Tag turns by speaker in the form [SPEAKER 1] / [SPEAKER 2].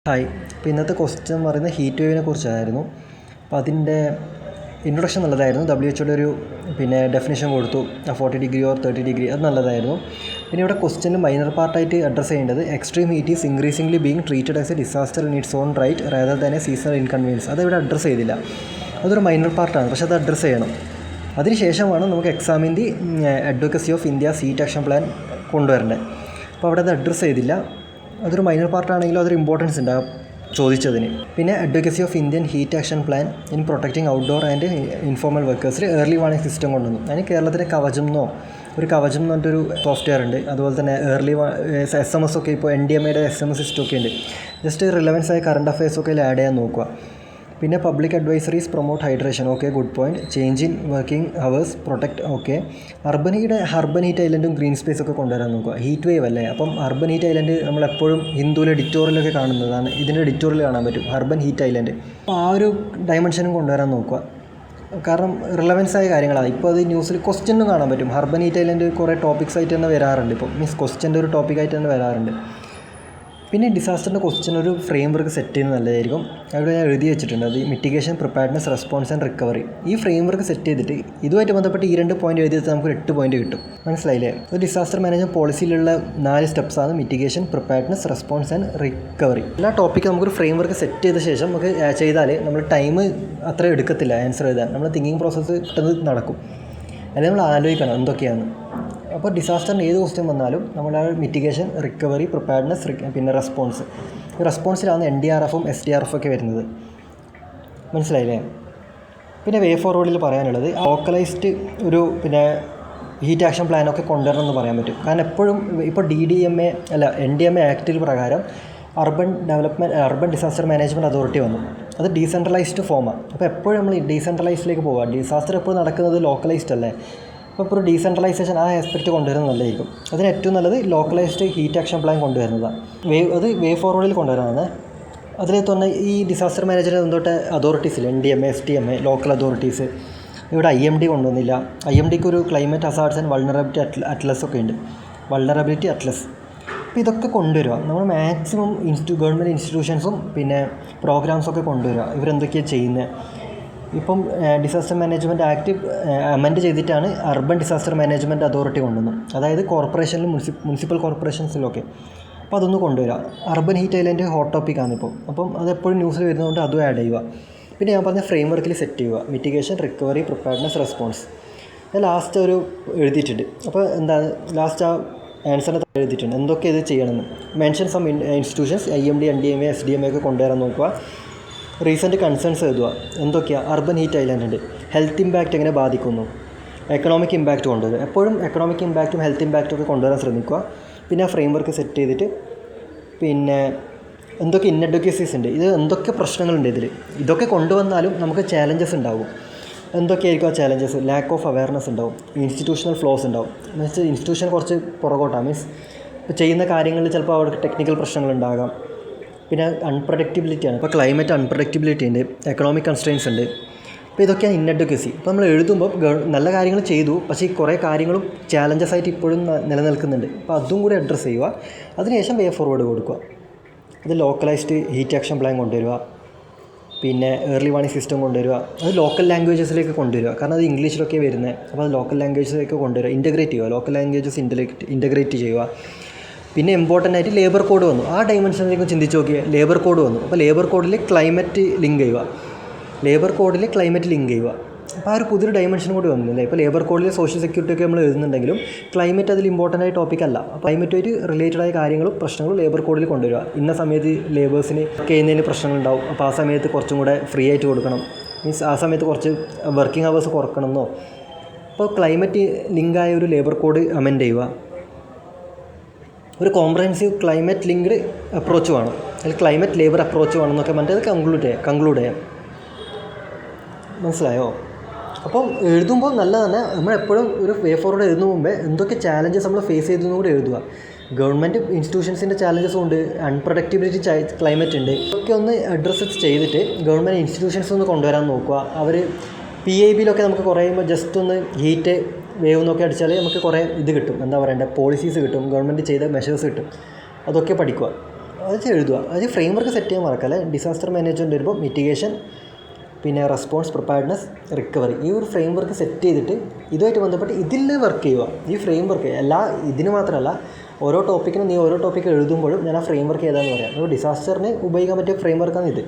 [SPEAKER 1] Hi. അപ്പോൾ ഇന്നത്തെ question എന്ന് പറയുന്നത് ഹീറ്റ് വേവിനെ കുറിച്ചായിരുന്നു. അപ്പോൾ അതിൻ്റെ ഇൻട്രൊഡക്ഷൻ നല്ലതായിരുന്നു. WHO ഒരു ഡെഫിനിഷൻ കൊടുത്തു, 40 ഡിഗ്രി ഓർ 30 ഡിഗ്രി, അത് നല്ലതായിരുന്നു. പിന്നെ ഇവിടെ ക്വസ്റ്റ്യനിൽ മൈനർ പാർട്ടായിട്ട് അഡ്രസ്സ് ചെയ്യേണ്ടത് extreme heat is increasingly being treated as a disaster in its own right rather than a seasonal inconvenience. അത് ഇവിടെ അഡ്രസ്സ് ചെയ്തില്ല. അതൊരു മൈനർ പാർട്ടാണ്, പക്ഷേ അത് അഡ്രസ്സ് ചെയ്യണം. അതിനുശേഷമാണ് നമുക്ക് examine the advocacy of India heat action plan കൊണ്ടുവരേണ്ടത്. അപ്പോൾ അവിടെ അത് അഡ്രസ്സ് ചെയ്തില്ല. അതൊരു മൈനർ പാർട്ടാണെങ്കിലും അതൊരു ഇമ്പോർട്ടൻസ് ഉണ്ടാകും ചോദിച്ചതിന്. പിന്നെ advocacy of Indian heat action plan in protecting outdoor and informal വർക്കേഴ്സിൽ ഏർലി വാർണിംഗ് സിസ്റ്റം കൊണ്ടുവന്നു. അതിന് കേരളത്തിലെ കവചം എന്ന് പറഞ്ഞിട്ടൊരു സോഫ്റ്റ്വെയർ ഉണ്ട്. അതുപോലെ തന്നെ SMS ഒക്കെ ഇപ്പോൾ NDMAയുടെ SMS സിസ്റ്റമൊക്കെ ഉണ്ട്. ജസ്റ്റ് റിലവൻസ് ആയ കറണ്ട് അഫയേഴ്സൊക്കെ ആഡ് ചെയ്യാൻ നോക്കുക. പിന്നെ public advisories promote hydration, okay, good point. Change in working hours, protect, okay. Urban heat ഐലൻഡും ഗ്രീൻ സ്പേസ് ഒക്കെ കൊണ്ടുവരാൻ നോക്കുക. ഹീറ്റ് വേവ് അല്ലേ, അപ്പം അർബൻ ഹീറ്റ് ഐലൻഡ് നമ്മളെപ്പോഴും ഹിന്ദുവിലെ എഡിറ്റോറിയലൊക്കെ കാണുന്നതാണ്. ഇതിൻ്റെ എഡിറ്റോറിയൽ കാണാൻ പറ്റും അർബൻ ഹീറ്റ് ഐലൻഡ്. അപ്പോൾ ആ ഒരു ഡയമെൻഷനും കൊണ്ടുവരാൻ നോക്കുക. കാരണം റിലവൻസ് ആയ കാര്യങ്ങളാണ്. ഇപ്പോൾ അത് ന്യൂസിൽ ക്വസ്റ്റ്യനും കാണാൻ പറ്റും. അർബൻ ഹീറ്റ് ഐലൻഡ് കുറേ ടോപ്പിക്സ് ആയിട്ട് തന്നെ വരാറുണ്ട്. ഇപ്പോൾ ക്വസ്റ്റ്യൻ്റെ ഒരു ടോപ്പിക്കായിട്ട് തന്നെ വരാറുണ്ട്. പിന്നെ ഡിസാസ്റ്ററിൻ്റെ ക്വസ്റ്റ്യൻ ഒരു ഫ്രെയിം വർക്ക് സെറ്റ് ചെയ്യുന്നത് നല്ലതായിരിക്കും. അവിടെ ഞാൻ എഴുതി വെച്ചിട്ടുണ്ട്, അത് mitigation, preparedness, response and recovery. ഈ ഫ്രെയിം വർക്ക് സെറ്റ് ചെയ്തിട്ട് ഇതുമായിട്ട് ബന്ധപ്പെട്ട് ഈ 2 പോയിന്റ് എഴുതി വെച്ചാൽ നമുക്ക് 8 പോയിന്റ് കിട്ടും. മനസ്സിലായില്ലേ? ഒരു ഡിസാസ്റ്റർ മാനേജ്മെൻറ്റ് പോളിസിയിലുള്ള 4 സ്റ്റെപ്സാണ് mitigation, preparedness, response and recovery. എല്ലാ ടോപ്പിക്കും നമുക്കൊരു ഫ്രെയിം വർക്ക് സെറ്റ് ചെയ്ത ശേഷം നമുക്ക് ചെയ്താൽ നമ്മൾ ടൈം അത്ര എടുക്കത്തില്ല ആൻസർ എഴുതാൻ. നമ്മൾ തിങ്കിങ് പ്രോസസ്സ് പെട്ടെന്ന് നടക്കും. അല്ലെങ്കിൽ നമ്മൾ ആലോചിക്കണം എന്തൊക്കെയാണ്. അപ്പോൾ ഡിസാസ്റ്ററിന് ഏത് ക്വസ്റ്റ്യൻ വന്നാലും നമ്മൾ ആ മിറ്റിഗേഷൻ, റിക്കവറി, പ്രിപ്പയർഡ്നെസ്, പിന്നെ റെസ്പോൺസ്. ഈ റെസ്പോൺസിലാണ് NDRFും SDRF ഒക്കെ വരുന്നത്. മനസ്സിലായില്ലേ? പിന്നെ വേ ഫോർവേഡിൽ പറയാനുള്ളത് ലോക്കലൈസ്ഡ് ഒരു ഹീറ്റ് ആക്ഷൻ പ്ലാനൊക്കെ കൊണ്ടുവരണം എന്ന് പറയാൻ പറ്റും. കാരണം എപ്പോഴും ഇപ്പോൾ NDMA ആക്ടിൽ പ്രകാരം അർബൻ ഡിസാസ്റ്റർ മാനേജ്മെൻറ്റ് അതോറിറ്റി വന്നു. അത് ഡീസെൻട്രലൈസ്ഡ് ഫോമാണ്. അപ്പോൾ എപ്പോഴും നമ്മൾ ഡീസെൻട്രലൈസിലേക്ക് പോവുക. ഡിസാസ്റ്റർ എപ്പോഴും നടക്കുന്നത് ലോക്കലൈസ്ഡ് അല്ലേ. അപ്പോൾ ഒരു ഡീസെൻട്രലൈസേഷൻ ആ ആസ്പെക്റ്റ് കൊണ്ടുവരുന്നത് നല്ലതായിരിക്കും. അതിന് ഏറ്റവും നല്ലത് ലോക്കലൈസ്ഡ് ഹീറ്റ് ആക്ഷൻ പ്ലാൻ കൊണ്ടുവരുന്നതാണ്. അത് വേ ഫോർവേഡിൽ കൊണ്ടുവരുന്നതാണ്. അതിൽ തന്നെ ഈ ഡിസാസ്റ്റർ മാനേജ്മെൻറ്റ് എന്തോട്ട് അതോറിറ്റീസിൽ NDMA, SDMA, ലോക്കൽ അതോറിറ്റീസ്. ഇവിടെ IMD കൊണ്ടുവന്നില്ല. IMDക്ക് ഒരു climate hazards and vulnerability atlas ഒക്കെ ഉണ്ട്. Vulnerability atlas. അപ്പോൾ ഇതൊക്കെ കൊണ്ടുവരിക. നമ്മൾ മാക്സിമം ഗവൺമെൻറ് ഇൻസ്റ്റിറ്റ്യൂഷൻസും പിന്നെ പ്രോഗ്രാംസൊക്കെ കൊണ്ടുവരിക. ഇവരെന്തൊക്കെയാണ് ചെയ്യുന്നത്. ഇപ്പം ഡിസാസ്റ്റർ മാനേജ്മെൻറ്റ് ആക്ട് അമെൻഡ് ചെയ്തിട്ടാണ് അർബൻ ഡിസാസ്റ്റർ മാനേജ്മെൻറ്റ് അതോറിറ്റി കൊണ്ടുവന്നു. അതായത് കോർപ്പറേഷനിലും മുനിസിപ്പൽ കോർപ്പറേഷൻസിലൊക്കെ. അപ്പോൾ അതൊന്ന് കൊണ്ടുവരിക. അർബൻ ഹീറ്റ് ഐലൻഡ് ഹോട്ട് ടോപ്പിക്കാണ് ഇപ്പോൾ. അപ്പം അതെപ്പോഴും ന്യൂസിൽ വരുന്നതുകൊണ്ട് അതും ആഡ് ചെയ്യുക. പിന്നെ ഞാൻ പറഞ്ഞ ഫ്രെയിം വർക്കിൽ സെറ്റ് ചെയ്യുക. Mitigation, recovery, preparedness, response. ഞാൻ ലാസ്റ്റ് എഴുതിയിട്ടുണ്ട്. അപ്പോൾ ലാസ്റ്റ് ആ ആൻസറിനെ എഴുതിയിട്ടുണ്ട് എന്തൊക്കെ ഇത് ചെയ്യണമെന്ന്. Mention some institutions, IMD, NDMA, SDMA ഒക്കെ കൊണ്ടുവരാൻ നോക്കുക. റീസെൻറ്റ് കൺസേൺസ് എഴുതുക. എന്തൊക്കെയാണ്? Urban heat island health impact എങ്ങനെ ബാധിക്കുന്നു, എക്കണോമിക് ഇമ്പാക്റ്റ് കൊണ്ടുവരിക. എപ്പോഴും എക്കണോമിക് ഇമ്പാക്റ്റും ഹെൽത്ത് ഇമ്പാക്റ്റും ഒക്കെ കൊണ്ടുവരാൻ ശ്രമിക്കുക. പിന്നെ ആ ഫ്രെയിം വർക്ക് സെറ്റ് ചെയ്തിട്ട് പിന്നെ എന്തൊക്കെ ഇൻഅഡ്വക്കസീസ് ഉണ്ട്, ഇത് എന്തൊക്കെ പ്രശ്നങ്ങളുണ്ട് ഇതൊക്കെ കൊണ്ടുവന്നാലും നമുക്ക് ചാലഞ്ചസ് ഉണ്ടാവും. എന്തൊക്കെയായിരിക്കും ആ ചാലഞ്ചസ്? ലാക്ക് ഓഫ് അവയർനെസ് ഉണ്ടാവും, ഇൻസ്റ്റിറ്റ്യൂഷണൽ ഫ്ലോസ് ഉണ്ടാവും. എന്നുവെച്ചാൽ ഇൻസ്റ്റിറ്റ്യൂഷൻ കുറച്ച് പുറകോട്ടാണ്. ഇപ്പോൾ ചെയ്യുന്ന കാര്യങ്ങളിൽ ചിലപ്പോൾ അവർക്ക് ടെക്നിക്കൽ പ്രശ്നങ്ങളുണ്ടാകാം. പിന്നെ അൺപ്രഡിക്റ്റബിലിറ്റിയാണ്. ഇപ്പോൾ ക്ലൈമറ്റ് അൺപ്രഡിക്റ്റബിലിറ്റി ഉണ്ട്, എക്കണോമിക് കൺസ്ട്രെയിൻസ് ഉണ്ട്. അപ്പോൾ ഇതൊക്കെയാണ് ഇൻഅഡ്വക്കസി. ഇപ്പോൾ നമ്മൾ എഴുതുമ്പോൾ നല്ല കാര്യങ്ങൾ ചെയ്തു, പക്ഷേ ഈ കുറേ കാര്യങ്ങളും ചാലഞ്ചസ് ആയിട്ട് ഇപ്പോഴും നിലനിൽക്കുന്നുണ്ട്. അപ്പോൾ അതും കൂടി അഡ്രസ്സ് ചെയ്യുക. അതിനുശേഷം വേ ഫോർവേഡ് കൊടുക്കുക. അത് ലോക്കലൈസ്ഡ് ഹീറ്റ് ആക്ഷൻ പ്ലാൻ കൊണ്ടുവരിക. പിന്നെ ഏർലി വാർണിംഗ് സിസ്റ്റം കൊണ്ടുവരിക. അത് ലോക്കൽ ലാംഗ്വേജസിലേക്ക് കൊണ്ടുവരിക. കാരണം അത് ഇംഗ്ലീഷിലൊക്കെ വരുന്നത്. അപ്പോൾ അത് ലോക്കൽ ലാംഗ്വേജസിലേക്ക് കൊണ്ടുവരിക. ഇൻ്റഗ്രേറ്റ് ചെയ്യുക. ലോക്കൽ ലാംഗ്വേജസ് ഇൻ്റഗ്രേറ്റ് ചെയ്യുക. പിന്നെ ഇമ്പോർട്ടൻ്റ് ആയിട്ട് ലേബർ കോഡ് വന്നു. ആ ഡയമെൻഷനിലേക്ക് ചിന്തിച്ച് നോക്കിയാൽ ലേബർ കോഡ് വന്നു. അപ്പോൾ ലേബർ കോഡിൽ ക്ലൈമറ്റ് ലിങ്ക് ചെയ്യുക. അപ്പോൾ ആ ഒരു പുതിയൊരു ഡയമെൻഷൻ കൂടി വന്നില്ലേ. ഇപ്പോൾ ലേബർ കോഡിൽ സോഷ്യൽ സെക്യൂരിറ്റി ഒക്കെ നമ്മൾ എഴുതുന്നുണ്ടെങ്കിലും ക്ലൈമറ്റ് അതിൽ ഇമ്പോർട്ടൻ്റ് ആയ ടോപ്പിക് അല്ല. അപ്പോൾ ക്ലൈമറ്റുമായിട്ട് റിലേറ്റഡ് ആയ കാര്യങ്ങളും പ്രശ്നങ്ങളും ലേബർ കോഡിൽ കൊണ്ടുവരിക. ഇന്ന സമയത്ത് ലേബേഴ്സിന് ചെയ്യുന്നതിന് പ്രശ്നങ്ങളുണ്ടാവും. അപ്പോൾ ആ സമയത്ത് കുറച്ചും കൂടെ ഫ്രീ ആയിട്ട് കൊടുക്കണം. ആ സമയത്ത് കുറച്ച് വർക്കിംഗ് അവേഴ്സ് കുറക്കണമെന്നോ. അപ്പോൾ ക്ലൈമറ്റ് ലിങ്കായ ഒരു ലേബർ കോഡ് അമെൻഡ് ചെയ്യുക. ഒരു കോംപ്രഹെൻസീവ് ക്ലൈമറ്റ് ലിങ്ക്ഡ് അപ്രോച്ച് വേണം, അല്ലെങ്കിൽ ക്ലൈമറ്റ് ലേബർ അപ്രോച്ച് വേണം എന്നൊക്കെ പറഞ്ഞിട്ട് അത് കൺക്ലൂഡ് ചെയ്യാം. മനസ്സിലായോ? അപ്പം എഴുതുമ്പോൾ നല്ലതന്നെ നമ്മളെപ്പോഴും ഒരു വേ ഫോർവേഡ് എഴുതുന്ന മുമ്പേ എന്തൊക്കെ ചാലഞ്ചസ് നമ്മൾ ഫേസ് ചെയ്തെന്നും കൂടി എഴുതുക. ഗവൺമെൻറ് ഇൻസ്റ്റിറ്റ്യൂഷൻസിൻ്റെ ചാലഞ്ചസും ഉണ്ട്, അൺപ്രഡിക്റ്റബിലിറ്റി ക്ലൈമറ്റ് ഉണ്ട്. ഇതൊക്കെ ഒന്ന് അഡ്രസ്സ് ചെയ്തിട്ട് ഗവൺമെൻറ് ഇൻസ്റ്റിറ്റ്യൂഷൻസ് ഒന്ന് കൊണ്ടുവരാൻ നോക്കുക. അവർ PIBയിലൊക്കെ നമുക്ക് കുറയുമ്പോൾ ജസ്റ്റ് ഒന്ന് ഹീറ്റ് വേവ് എന്നൊക്കെ അടിച്ചാൽ നമുക്ക് കുറേ ഇത് കിട്ടും, പോളിസീസ് കിട്ടും, ഗവൺമെൻറ് ചെയ്ത മെഷേഴ്സ് കിട്ടും. അതൊക്കെ പഠിക്കുക. അത് എഴുതുക. അത് ഫ്രെയിം വർക്ക് സെറ്റ് ചെയ്യാൻ മറക്കല്ലേ. ഡിസാസ്റ്റർ മാനേജ്മെൻറ്റ് വരുമ്പോൾ മിറ്റിഗേഷൻ, പിന്നെ റെസ്പോൺസ്, പ്രിപ്പയർഡ്നെസ്, റിക്കവറി, ഈ ഒരു ഫ്രെയിം വർക്ക് സെറ്റ് ചെയ്തിട്ട് ഇതുമായിട്ട് ബന്ധപ്പെട്ട് ഇതിൽ വർക്ക് ചെയ്യുക. ഈ ഫ്രെയിം വർക്ക് ഇതിന് മാത്രമല്ല, ഓരോ ടോപ്പിക്കിനും നീ ഓരോ ടോപ്പിക്ക് എഴുതുമ്പോഴും ഞാൻ ആ ഫ്രെയിം വർക്ക് ഏതാണെന്ന് പറയാം. അപ്പോൾ ഡിസാസ്റ്ററിന് ഉപയോഗിക്കാൻ പറ്റിയ ഫ്രെയിം വർക്കാണ് ഇത്.